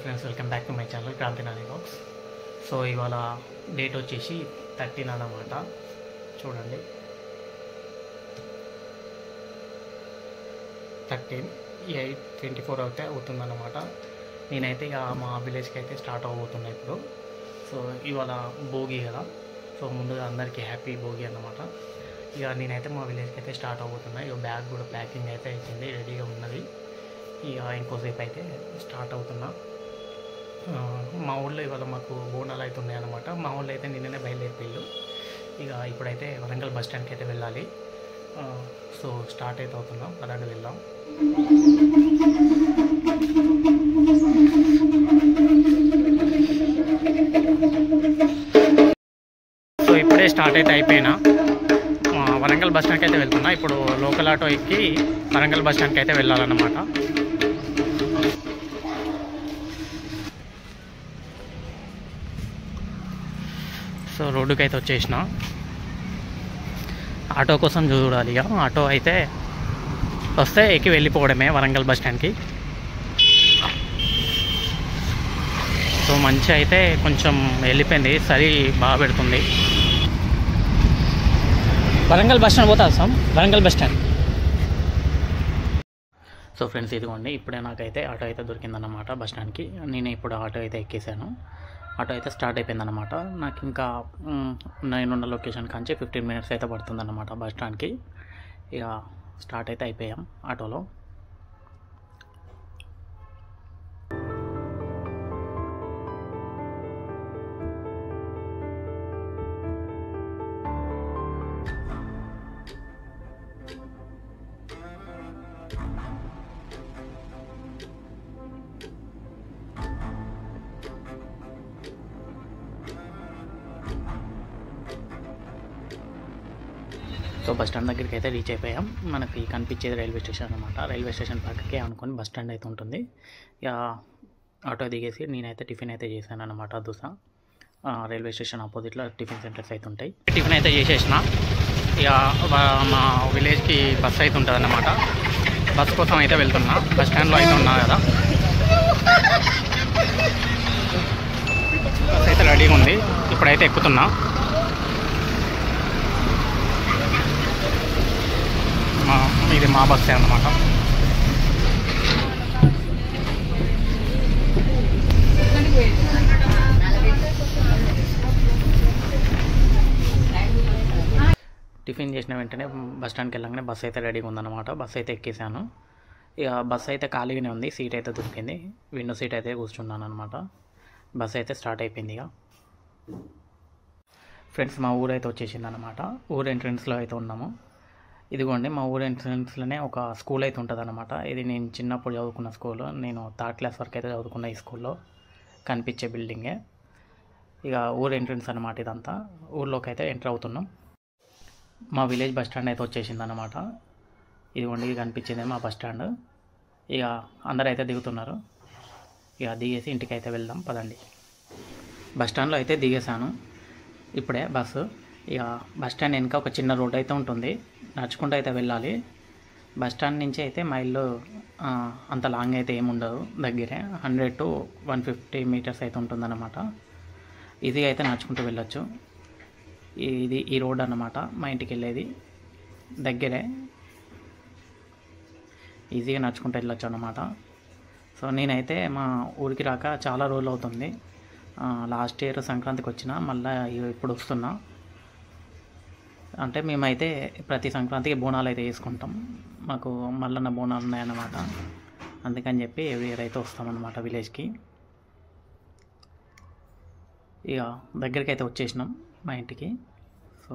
Friends, welcome back to my channel Kranthi Nani box. So ఇవాళ date వచ్చేసి 13 అన్నమాట. చూడండి, 13/8/24 అయితే అవుతుందన్నమాట. నేనైతే ఇక మా విలేజ్కి అయితే స్టార్ట్ అవబోతున్నా ఇప్పుడు. సో ఇవాళ భోగి కదా, సో ముందుగా అందరికీ హ్యాపీ భోగి అన్నమాట. ఇక నేనైతే మా విలేజ్కి అయితే స్టార్ట్ అవబోతున్నా. ఇక బ్యాగ్ కూడా ప్యాకింగ్ అయితే అవుతుంది, రెడీగా ఉన్నది. ఇక ఇంకోసేపు అయితే స్టార్ట్ అవుతున్నా. మా ఊళ్ళో ఇవాళ మాకు బోనాలు అయితే ఉన్నాయి అన్నమాట. మా ఊళ్ళో అయితే నిన్ననే బయలుదేరిపోయిళ్ళు. ఇక ఇప్పుడైతే వరంగల్ బస్ స్టాండ్కి అయితే వెళ్ళాలి. సో స్టార్ట్ అయితే అవుతున్నాం, పదండి వెళ్దాం. సో ఇప్పుడే స్టార్ట్ అయితే అయిపోయినా, వరంగల్ బస్ స్టాండ్కి అయితే వెళ్తున్నా. ఇప్పుడు లోకల్ ఆటో ఎక్కి వరంగల్ బస్ స్టాండ్కి అయితే వెళ్ళాలన్నమాట. సో రోడ్డుకి అయితే వచ్చేసిన. ఆటో కోసం చూడాలి. ఇక ఆటో అయితే వస్తే ఎక్కి వెళ్ళిపోవడమే వరంగల్ బస్ స్టాండ్కి. సో మంచి అయితే కొంచెం వెళ్ళిపోయింది, సరి బాగా పెడుతుంది. వరంగల్ బస్ స్టాండ్ పోతా వస్తాం, Warangal bus stand. So friends, ఇదిగోండి ఇప్పుడే నాకైతే ఆటో అయితే దొరికిందన్నమాట బస్ స్టాండ్కి. నేను ఇప్పుడు ఆటో అయితే ఎక్కేసాను. ఆటో అయితే స్టార్ట్ అయిపోయిందన్నమాట. నాకు ఇంకా నేనున్న లొకేషన్ కాంచి 15 మినిట్స్ అయితే పడుతుందన్నమాట బస్ స్టాండ్కి. ఇక స్టార్ట్ అయితే అయిపోయాం ఆటోలో. సో బస్ స్టాండ్ దగ్గరికి అయితే రీచ్ అయిపోయాం. మనకి కనిపించేది రైల్వే స్టేషన్ అనమాట. రైల్వే స్టేషన్ పక్కకే అనుకొని బస్ స్టాండ్ అయితే ఉంటుంది. ఇక ఆటో దిగేసి నేనైతే టిఫిన్ అయితే చేశాను అనమాట. దోశ రైల్వే స్టేషన్ ఆపోజిట్లో టిఫిన్ సెంటర్స్ అయితే ఉంటాయి. టిఫిన్ అయితే చేసేసిన. ఇక మా విలేజ్కి బస్ అయితే ఉంటుంది అన్నమాట. బస్ కోసం అయితే వెళ్తున్నా. బస్ స్టాండ్లో అయితే ఉన్నా కదా, బస్ అయితే రెడీగా ఉంది. ఇప్పుడైతే ఎక్కుతున్నా. ఇది మా బస్సే అన్నమాట. టిఫిన్ చేసిన వెంటనే బస్ స్టాండ్కి వెళ్ళగానే బస్ అయితే రెడీగా ఉందన్నమాట. బస్ అయితే ఎక్కేసాను. ఇక బస్ అయితే ఖాళీగానే ఉంది, సీట్ అయితే దొరికింది. విండో సీట్ అయితే కూర్చున్నాను అనమాట. బస్ అయితే స్టార్ట్ అయిపోయింది. ఇక ఫ్రెండ్స్, మా ఊరు అయితే వచ్చేసింది అనమాట. ఊరు ఎంట్రన్స్లో అయితే ఉన్నాము. ఇదిగోండి మా ఊరు ఎంట్రన్స్లోనే ఒక స్కూల్ అయితే ఉంటుంది అనమాట. ఇది నేను చిన్నప్పుడు చదువుకున్న స్కూల్. నేను 3rd క్లాస్ వరకు అయితే చదువుకున్న ఈ స్కూల్లో. కనిపించే బిల్డింగే. ఇక ఊరు ఎంట్రన్స్ అనమాట ఇదంతా. ఊర్లోకి అయితే ఎంటర్ అవుతున్నాం. మా విలేజ్ బస్ స్టాండ్ అయితే వచ్చేసింది అనమాట. ఇదిగోండి ఇది కనిపించింది మా బస్ స్టాండ్. ఇక అందరూ అయితే దిగుతున్నారు. ఇక దిగేసి ఇంటికి అయితే వెళ్దాం, పదండి. బస్ స్టాండ్లో అయితే దిగేసాను ఇప్పుడే బస్సు. ఇక బస్ స్టాండ్ వెనుక ఒక చిన్న రోడ్ అయితే ఉంటుంది, నడుచుకుంటూ అయితే వెళ్ళాలి. బస్ స్టాండ్ నుంచి అయితే మా ఇల్లు అంత లాంగ్ అయితే ఏముండదు, దగ్గరే 100 to 150 మీటర్స్ అయితే ఉంటుందన్నమాట. ఈజీగా అయితే నడుచుకుంటూ వెళ్ళొచ్చు. ఇది ఈ రోడ్ అన్నమాట, మా ఇంటికి వెళ్ళేది దగ్గరే. ఈజీగా నడుచుకుంటూ వెళ్ళొచ్చు అన్నమాట. సో నేనైతే మా ఊరికి రాక చాలా రోజులు అవుతుంది. లాస్ట్ ఇయర్ సంక్రాంతికి వచ్చిన, మళ్ళీ ఇప్పుడు వస్తున్నా. అంటే మేమైతే ప్రతి సంక్రాంతికి బోనాలు అయితే వేసుకుంటాం. మాకు మల్లన్న బోనాలు ఉన్నాయన్నమాట. అందుకని చెప్పి ఎవ్రీ ఇయర్ అయితే వస్తామన్నమాట విలేజ్కి. ఇక దగ్గరికి అయితే వచ్చేసినాం మా ఇంటికి. సో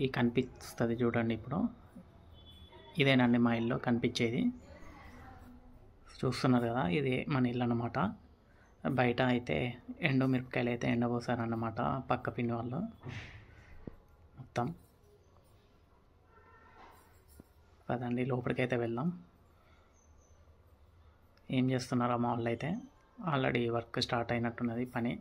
ఈ కనిపిస్తుంది చూడండి, ఇప్పుడు ఇదేనండి మా ఇల్లు కనిపించేది. చూస్తున్నారు కదా, ఇది మన ఇల్లు అన్నమాట. బయట అయితే ఎండు మిరపకాయలు అయితే ఎండబోసారన్నమాట పక్క పిన్ని వాళ్ళు. మొత్తం పదండి లోపలికైతే వెళ్దాం. ఏం చేస్తున్నారో మా వాళ్ళు అయితే, ఆల్రెడీ వర్క్ స్టార్ట్ అయినట్టున్నది పని.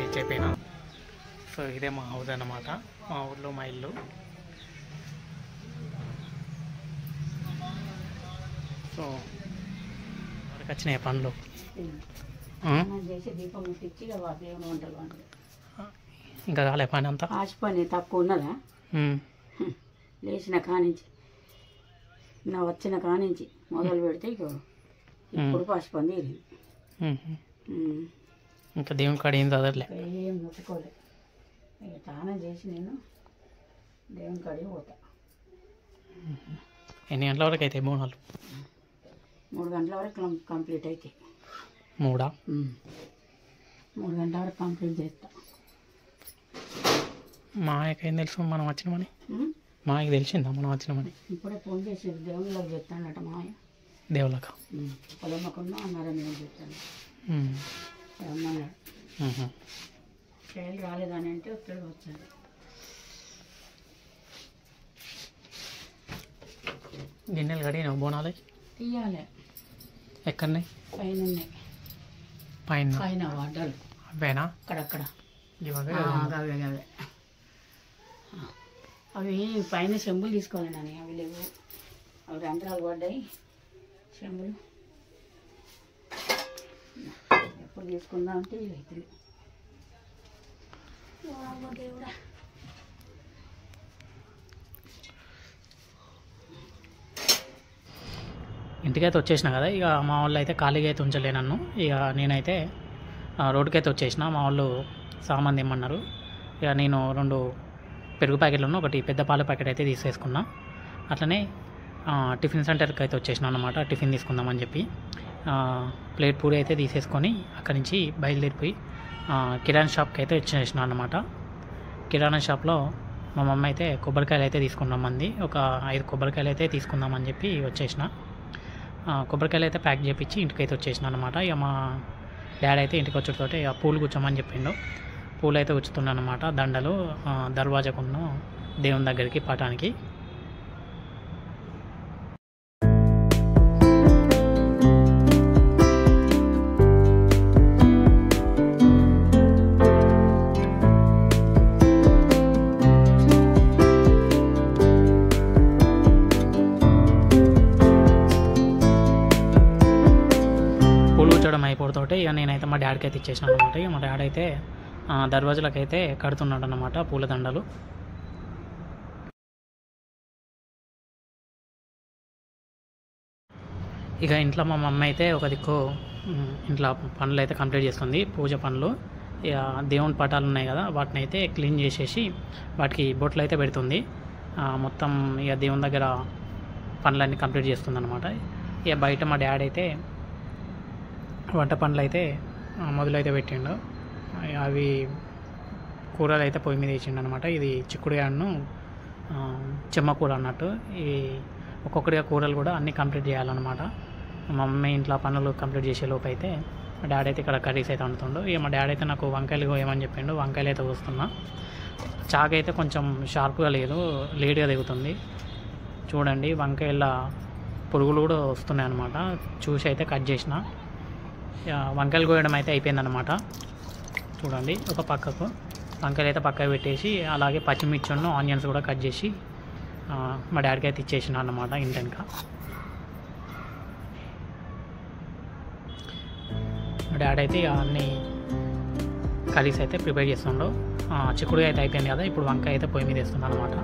రీచ్ అయిపోయినా. సో ఇదే మా హౌస్ అన్నమాట, మా ఊర్లో మా ఇల్లు. సో వరకు వచ్చినాయి పనులు. ఇంకా కాలే పని అంతా. ఆశ పని తక్కువ ఉన్నదా? లేచిన కానించి నా వచ్చిన కానించి మొదలు పెడితే ఇప్పుడు పసి పని తీరింది. ఇంకా దేవుని కాడ ఏం చదవట్లే, ఏం ముట్టుకోలే. ఇక స్నానం చేసి నేను దేవుని కాడికి పోతా. ఎన్ని గంటల వరకు అయితే బోనాలు? 3 గంటల వరకు కంప్లీట్ అయితే. 3 గంటల వరకు కంప్లీట్ చేస్తా. మాకేం తెలుసు మనం వచ్చినామని? మాకు తెలిసిందా మనం వచ్చినామని? ఇప్పుడే ఫోన్ చేసేది దేవుళ్ళకి చెప్తానట మాయ. దేవుళ్ళక పొలమ్మకున్నా అన్నారని చెప్తాను. రమ్మన్నాడు. శైలి రాలేదని అంటే ఒత్తిడి వచ్చాడు. గిన్నెలు కడిగినావు బోనాలు? తీయాలి. ఎక్కడన్నాయి? పైన ఉన్నాయి. పైన వడ్డలు అవేనా? అక్కడక్కడ అవే అవే అవి పైన చెంబులు తీసుకోవాలి నాని. అవి లేవు, అవి రంధ్రాలు పడ్డాయి చెంబులు. ఎప్పుడు తీసుకుందాం అంటే ఇవి దేవుడా. ఇంటికైతే వచ్చేసిన కదా. ఇక మా వాళ్ళు అయితే ఖాళీగా అయితే ఉంచలే నన్ను. ఇక నేనైతే రోడ్డుకైతే వచ్చేసిన. మా వాళ్ళు సామాన్ తెమ్మన్నారు. ఇక నేను 2 పెరుగు ప్యాకెట్లను, 1 పెద్ద పాల ప్యాకెట్ అయితే తీసేసుకున్నా. అట్లనే టిఫిన్ సెంటర్కి అయితే వచ్చేసిన అన్నమాట, టిఫిన్ తీసుకుందామని చెప్పి. ప్లేట్ పూరి అయితే తీసేసుకొని అక్కడి నుంచి బయలుదేరిపోయి కిరాణా షాప్కి అయితే వచ్చేసిన అన్నమాట. కిరాణా షాప్లో మా మమ్మ అయితే కొబ్బరికాయలు అయితే తీసుకున్నామంది. ఒక 5 కొబ్బరికాయలు అయితే తీసుకుందామని చెప్పి వచ్చేసిన. కొబ్బరికాయలు అయితే ప్యాక్ చేయించి ఇంటికైతే వచ్చేసిన అనమాట. ఇక మా డాడీ అయితే ఇంటికి వచ్చేటతోటి ఇక పూలు కూర్చోమని చెప్పిండు. పూలు అయితే కూర్చుతున్నాను అనమాట, దండలు దర్వాజకున్న దేవుని దగ్గరికి పటానికి. అయిపోతోటే ఇక నేనైతే మా డాడీకి అయితే ఇచ్చేసాను అనమాట. ఇక మా డాడీ అయితే దర్వాజులకైతే కడుతున్నాడు అన్నమాట పూలదండలు. ఇక ఇంట్లో మా మమ్మీ అయితే ఒక దిక్కు ఇంట్లో పనులు అయితే కంప్లీట్ చేస్తుంది, పూజ పనులు. ఇక దేవుని పటాలు ఉన్నాయి కదా, వాటిని అయితే క్లీన్ చేసేసి వాటికి బొట్లు అయితే పెడుతుంది. మొత్తం ఇక దేవుని దగ్గర పనులన్నీ కంప్లీట్ చేస్తుంది అనమాట. ఇక బయట మా డాడీ అయితే వంట పనులు అయితే మొదలైతే పెట్టిండు. అవి కూరలు అయితే పొయ్యి మీద వేసిండు అనమాట. ఇది చిక్కుడుగాయను చెమ్మ కూర అన్నట్టు. ఈ ఒక్కొక్కటిగా కూరలు కూడా అన్నీ కంప్లీట్ చేయాలన్నమాట. మా మమ్మీ ఇంట్లో పనులు కంప్లీట్ చేసే లోపు అయితే మా డాడీ అయితే ఇక్కడ కర్రీస్ అయితే వండుతుండు. ఇక మా డాడీ అయితే నాకు వంకాయలు కోయమని చెప్పిండు. వంకాయలు అయితే కోస్తున్నా. చాకు అయితే కొంచెం షార్ప్గా లేదు, లేట్గా దిగుతుంది. చూడండి వంకాయల పురుగులు కూడా వస్తున్నాయి అన్నమాట. చూసి అయితే కట్ చేసిన. వంకాయలు కోయడం అయితే అయిపోయిందన్నమాట. చూడండి ఒక పక్కకు వంకాయలు అయితే పక్కకు పెట్టేసి అలాగే పచ్చిమిర్చిను ఆనియన్స్ కూడా కట్ చేసి మా డాడీకి అయితే ఇచ్చేసిన అన్నమాట ఇంటెనక. మా డాడీ అయితే అన్ని కర్రీస్ అయితే ప్రిపేర్ చేస్తుండో. చిక్కుడుగా అయితే అయిపోయింది కదా, ఇప్పుడు వంకాయ అయితే పొయ్యి మీద వేస్తున్నాను అనమాట.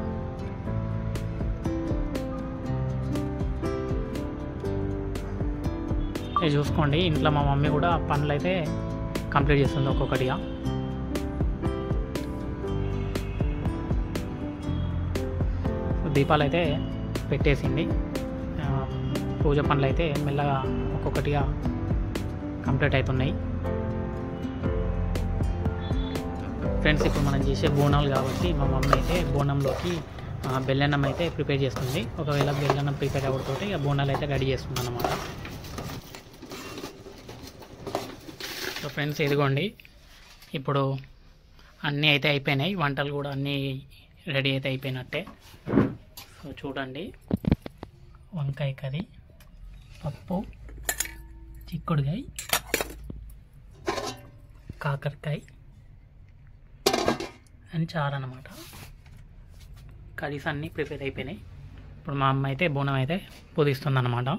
ఇది చూసుకోండి, ఇంట్లో మా మమ్మీ కూడా పనులు అయితే కంప్లీట్ చేస్తుంది ఒక్కొక్కటిగా. దీపాలు అయితే పెట్టేసింది. పూజ పనులు అయితే మెల్లగా ఒక్కొక్కటిగా కంప్లీట్ అవుతున్నాయి. ఫ్రెండ్స్, ఇప్పుడు మనం చేసే బోనాలు కాబట్టి మా మమ్మీ అయితే బోనంలోకి బెల్లన్నం అయితే ప్రిపేర్ చేస్తుంది. ఒకవేళ బెల్లన్నం ప్రిపేర్ అవ్వడంతో ఇక బోనాలు అయితే రెడీ చేస్తుంది అన్నమాట. సో ఫ్రెండ్స్, ఇదిగోండి ఇప్పుడు అన్నీ అయితే అయిపోయినాయి. వంటలు కూడా అన్నీ రెడీ అయితే అయిపోయినట్టే. సో చూడండి, వంకాయ కర్రీ, పప్పు, చిక్కుడుకాయ, కాకరకాయ, అండ్ చారు అన్నమాట. కర్రీస్ అన్నీ ప్రిపేర్ అయిపోయినాయి. ఇప్పుడు మా అమ్మ అయితే బోనం అయితే పొదిస్తుంది అన్నమాట.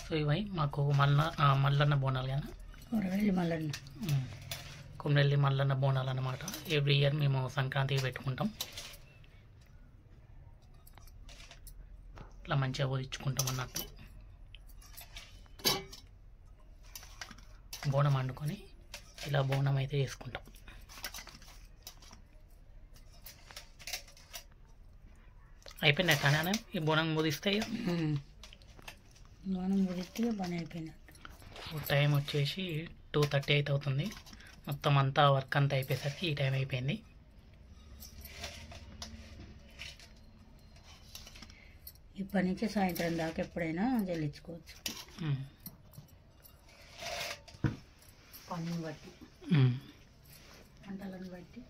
సో ఇవి మాకు మల్లన్న బోనాలు కదా, కొమ్రెల్లి మల్లన్న బోనాలు అన్నమాట. ఎవ్రీ ఇయర్ మేము సంక్రాంతికి పెట్టుకుంటాం. ఇట్లా మంచిగా పోదించుకుంటాం అన్నట్టు. బోనం వండుకొని ఇలా బోనం అయితే చేసుకుంటాం. అయిపోయినాయి కానీ ఈ బోనం పోదిస్తే పని అయిపోయినట్టు. టైం వచ్చేసి 2:30 అయితే అవుతుంది. మొత్తం అంతా వర్క్ అంతా అయిపోయేసరికి ఈ టైం అయిపోయింది. ఇప్పటి నుంచి సాయంత్రం దాకా ఎప్పుడైనా చెల్లించుకోవచ్చు, పనిని బట్టి, పంటలను బట్టి.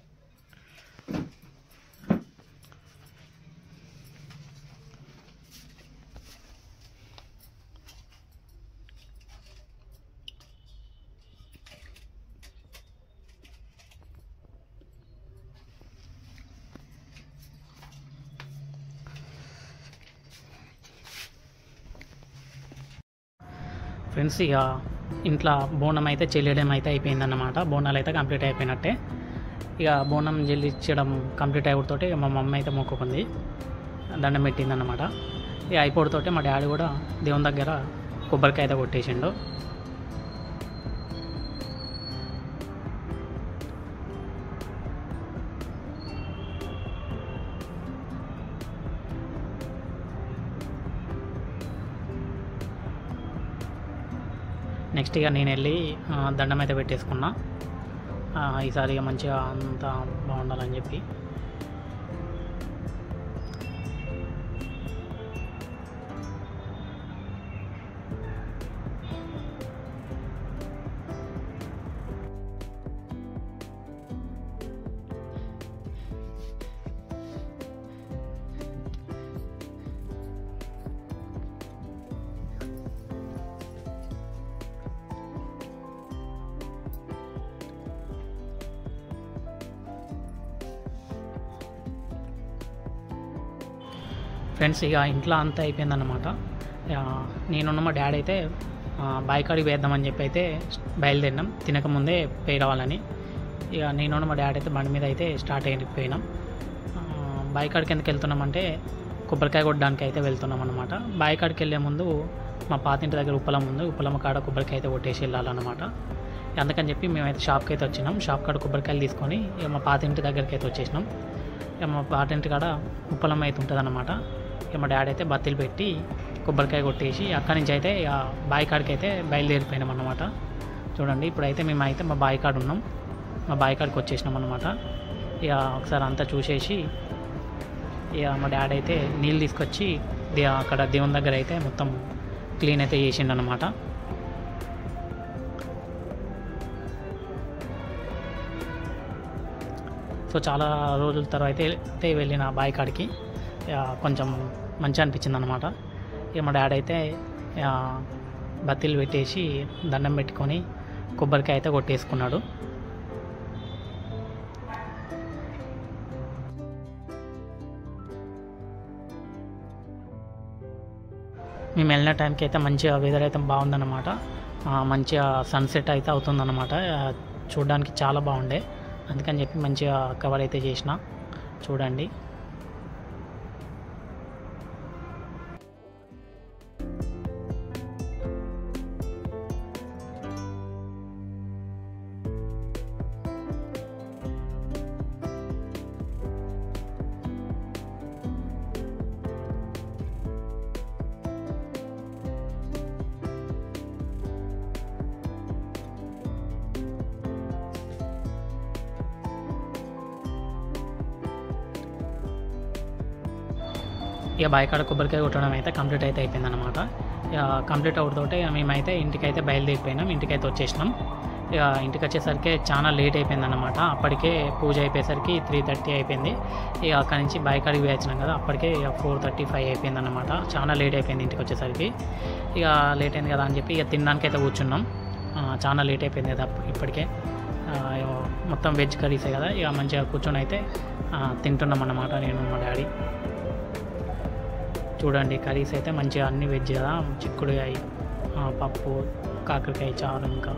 ఫ్రెండ్స్, ఇక ఇంట్లో బోనం అయితే చెల్లడం అయితే అయిపోయిందన్నమాట. బోనాలు అయితే కంప్లీట్ అయిపోయినట్టే. ఇక బోనం చెల్లించడం కంప్లీట్ అయిపోతోటి మా మమ్మీ అయితే మొక్కుకుంది, దండం పెట్టిందన్నమాట. ఇక అయిపోతోటే మా డాడీ కూడా దేవుని దగ్గర కొబ్బరికాయ అయితే కొట్టేసిండు. నెక్స్ట్ ఇక నేను వెళ్ళి దండం అయితే పెట్టేసుకున్నా. ఈసారి ఇక మంచిగా అంతా బాగుండాలని చెప్పి. ఫ్రెండ్స్, ఇక ఇంట్లో అంతా అయిపోయిందన్నమాట. నేనున్న మా డాడీ అయితే బాయికాడికి వేద్దామని చెప్పి అయితే బయలుదేరినాం, తినకముందే పోయి రావాలని. ఇక నేనున్న మా డాడీ అయితే బండి మీద అయితే స్టార్ట్ అయిపోయినాం. బాయికాడికి ఎందుకు వెళ్తున్నామంటే కొబ్బరికాయ కొట్టడానికి అయితే వెళ్తున్నాం అనమాట. బాయికాడికి వెళ్ళే ముందు మా పాతింటి దగ్గర ఉప్పలం ఉంది, ఉప్పలమ్మ కాడ కొబ్బరికాయ అయితే కొట్టేసి వెళ్ళాలన్నమాట. అందుకని చెప్పి మేమైతే షాప్కి అయితే వచ్చినాం. షాప్ కాడ కొబ్బరికాయలు తీసుకొని ఇక మా పాతింటి దగ్గరికి అయితే వచ్చేసినాం. ఇక మా పాతింటి కాడ ఉప్పలమ్మ అయితే ఉంటుంది అన్నమాట. ఇక మా డాడీ అయితే బత్తీలు పెట్టి కొబ్బరికాయ కొట్టేసి అక్కడి నుంచి అయితే ఇక బాయికాడికి అయితే బయలుదేరిపోయినాం అన్నమాట. చూడండి, ఇప్పుడైతే మేమైతే మా బాయికాడ ఉన్నాం, మా బాయికాడికి వచ్చేసినాం అన్నమాట. ఇక ఒకసారి అంతా చూసేసి ఇక మా డాడీ అయితే నీళ్ళు తీసుకొచ్చి అక్కడ దేవుని దగ్గర అయితే మొత్తం క్లీన్ అయితే చేసిండు అన్నమాట. సో చాలా రోజుల తర్వాత అయితే వెళ్ళిన బాయికాడికి కొంచెం మంచిగా అనిపించింది అనమాట. ఇక మా డాడీ అయితే బత్తీలు పెట్టేసి దండం పెట్టుకొని కొబ్బరికాయ అయితే కొట్టేసుకున్నాడు. మేము వెళ్ళిన టైంకి అయితే మంచిగా వెదర్ అయితే బాగుందన్నమాట. మంచిగా సన్సెట్ అయితే అవుతుందన్నమాట. చూడడానికి చాలా బాగుండే, అందుకని చెప్పి మంచిగా కవర్ అయితే చేసిన. చూడండి, ఇక బాయికాడ కొబ్బరికాయ కొట్టడం అయితే కంప్లీట్ అయితే అయిపోయిందన్నమాట. ఇక కంప్లీట్ అవుతుంటే మేమైతే ఇంటికైతే బయలుదేరిపోయినాం, ఇంటికైతే వచ్చేసినాం. ఇక ఇంటికి వచ్చేసరికి చాలా లేట్ అయిపోయింది అన్నమాట. అప్పటికే పూజ అయిపోయేసరికి 3:30 అయిపోయింది. ఇక అక్కడి నుంచి బైక్ అడిగి వేయించినాం కదా, అప్పటికే 4:35 అయిపోయింది అన్నమాట. చాలా లేట్ అయిపోయింది ఇంటికి వచ్చేసరికి. ఇక లేట్ అయింది కదా అని చెప్పి ఇక తినడానికి అయితే కూర్చున్నాం. చాలా లేట్ అయిపోయింది కదా ఇప్పటికే. మొత్తం వెజ్ కర్రీసే కదా, ఇక మంచిగా కూర్చొని అయితే తింటున్నాం అన్నమాట నేను మా డాడీ. చూడండి కర్రీస్ అయితే మంచిగా అన్ని వెజ్ కదా, చిక్కుడుకాయ, పప్పు, కాకరకాయ చారు, ఇంకా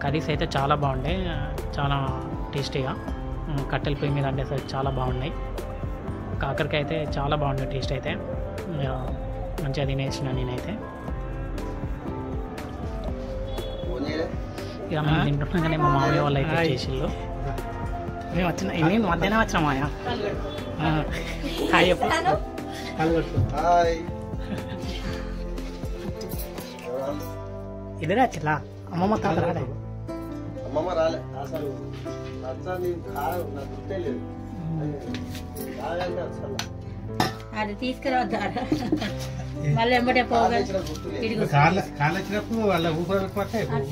కర్రీస్ అయితే చాలా బాగుండే, చాలా టేస్టీగా. కట్టెల పొయ్యి మీద అంటే అసలు చాలా బాగున్నాయి. కాకరకాయ అయితే చాలా బాగుండే టేస్ట్ అయితే, మంచిగా తినేసిన నేనైతే. ఇక మేము తింటున్నాగానే మా మామయ్య వాళ్ళు అయితే చేసిళ్ళు. మేము మధ్యాహ్నం వచ్చినా మాయా. హాయ్ చెప్పు. ఇద్దరే వచ్చిలా? అమ్మమ్మ తాత రాలే? అమ్మమ్మ రాలే అసలు. అది తీసుకురావద్దారా మళ్ళీ ఎంబటే పోతే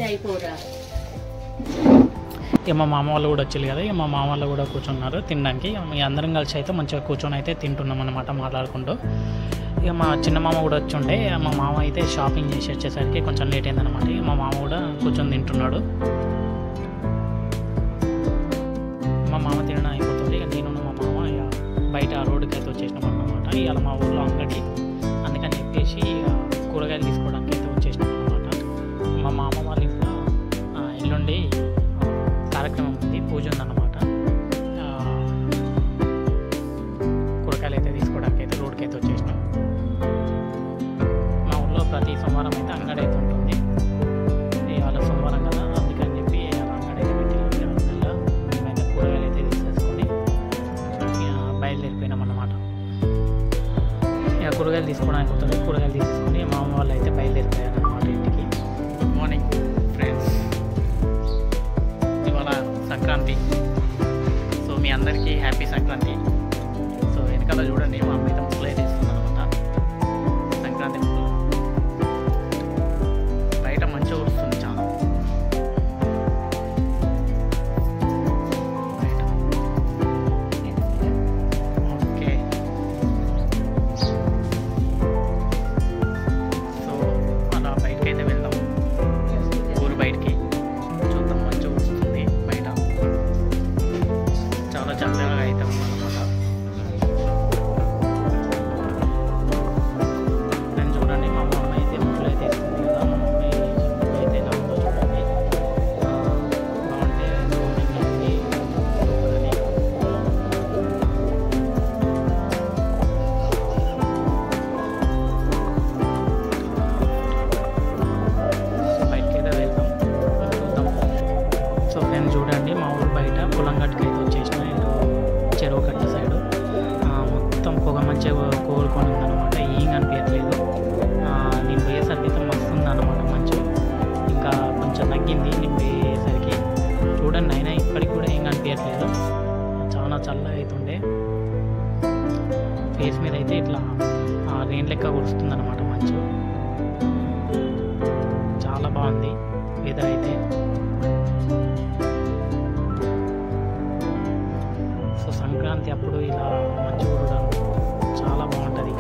అయిపోరా. ఇక మా మామ వాళ్ళు కూడా వచ్చారు కదా, ఇక మా మామ వాళ్ళు కూడా కూర్చున్నారు తినడానికి. ఇక అందరం కలిసి అయితే మంచిగా కూర్చొని అయితే తింటున్నాం అన్నమాట మాట్లాడుకుంటూ. ఇక మా చిన్న మామ కూడా వచ్చి ఉండే, మా మామ అయితే షాపింగ్ చేసి వచ్చేసరికి కొంచెం లేట్ అయిందన్నమాట. ఇక మా మామ కూడా కూర్చొని తింటున్నాడు. మా మామ తినడం అయిపోతుంది. ఇక నేను మా మామ ఇక బయట రోడ్డుకి అయితే వచ్చేసినాం అన్నమాట. ఇవాళ మా ఊళ్ళో అంగడి, అందుకని చెప్పేసి ఇక కూరగాయలు తీసుకోవడానికి అయితే వచ్చేసినాం అన్నమాట. మా మామ వాళ్ళ ఇంట్లో ఎల్లుండి కార్యక్రమం ఉంది, పూజ ఉందన్నమాట. కూరగాయలు అయితే తీసుకోవడానికి అయితే రోడ్కి అయితే వచ్చేసినాం. మా ఊళ్ళో ప్రతి సోమవారం అయితే అంగడి అయితే ఉంటుంది. ఇవాళ సోమవారం కదా, అందుకని చెప్పి అలా అంగడి అయితే పెట్టి మేమైతే కూరగాయలు అయితే తీసేసుకొని బయలుదేరిపోయినాం అన్నమాట. ఇక కూరగాయలు తీసుకోవడానికి ఉంటుంది. కూరగాయలు తీసుకొని మా అమ్మ వాళ్ళు అయితే బయలుదేరిపోయారు అన్నమాట ఇంటికి. గుడ్ మార్నింగ్ ఫ్రెండ్స్, ఇవాళ సంక్రాంతి. సో మీ అందరికీ హ్యాపీ సంక్రాంతి. సో వెనకాల చూడండి మా అమ్మ అయితే ముక్కలు అయితే వేస్తుంది అనమాట. సంక్రాంతి ముక్కలు బయట మంచిగా ఉడుస్తుంది చాలా. బయట ఓకే. సో అలా బయటకి అయితే వెళ్దాం, ఊరు బయటికి చూద్దాం. మంచిగా వస్తుంది బయట, చాలా చల్లగా అయితే ఉందన్నమాట. నేను చూడండి మా అమ్మ అయితే ముక్కలు అయితే వేస్తుంది కదా, మా మమ్మీ ముక్కలు అయితే ఎలా ఉందో చూడండి. బాగుంటే చూడండి లోపలని. బయటకి అయితే వెళ్దాం, చూద్దాం. సో ఫ్రెండ్స్ చూడండి మా ఊరు బయట పొలం గట్టుకు అయితే వచ్చేసిన, చెరువు కట్ట సైడు మొత్తం పొగ మంచిగా కోలుకొని ఉందన్నమాట. ఏం కనిపించట్లేదు. నేను పోయేసరికి అయితే మస్తు ఉందన్నమాట మంచు. ఇంకా కొంచెం తగ్గింది నేను పోయేసరికి. చూడండి అయినా ఇప్పటికి కూడా ఏం కనిపించట్లేదు, చాలా చల్లగా అవుతుండే. ఫేస్ మీద అయితే ఇట్లా రెయిన్ లెక్క కురుస్తుందన్నమాట మంచు. చాలా బాగుంది వెదర్ అయితే. సో సంక్రాంతి అప్పుడు ఇలా మంచు కురవడం చాలా బాగుంటుంది.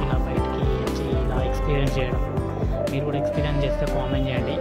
ఇలా బయటికి వచ్చి ఇలా ఎక్స్పీరియన్స్ చేయడం. మీరు కూడా ఎక్స్పీరియన్స్ చేస్తే కామెంట్ చేయండి.